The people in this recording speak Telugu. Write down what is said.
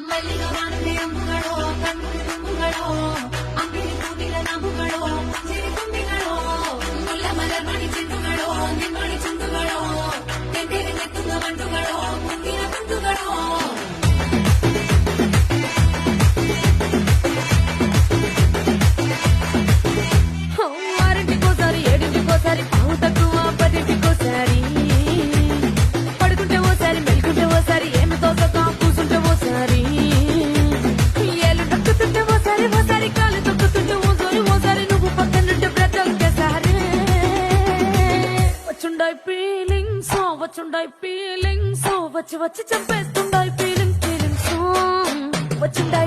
ಮಲ್ಲಿಗ ಮಾನದೆ ಅಂಬುಗಳೋ ಕಣ್ಣು ತುಂಬುಗಳೋ ಅಂಬಿಲಿ ಕೂಟಿಲ ನಂಬುಗಳೋ ಸಿರಿ ತುಂಬಿಗಳೋ ಮುಲ್ಲ ಮಲರ್ ಮಣಿ ಚೆಂಡುಗಳೋ ನಿಮ್ಮಣಿ ಚುಂಡುಗಳೋ ತೆಂದೇರಿ ನೆತ್ತುಂಗ ಮಂಟುಗಳೋ ಮುಂದಿನ ಬಂಧುಗಳೋ ఆరింటికోసారి ఏడింటికోసారి పావు తక్కువ పదింటికోసారి పడుకుంటే ఓసారి మెలుకుంటే ఓసారి ఏమి తోసక కూసుంటే ఓసారి ఏళ్ళు తొక్కుతుంటే ఓసారి ఓసారి కాలు తొక్కుతుంటే ఓసారి ఓసారి నువ్వు పక్కనుంటే బ్రతలకేసారి వచ్చుండాయి ఫీలింగ్స్ వచ్చుండాయి ఫీలింగ్స్ వచ్చి వచ్చి చంపేస్తుండాయి ఫీలింగ్స్ వచ్చుండాయి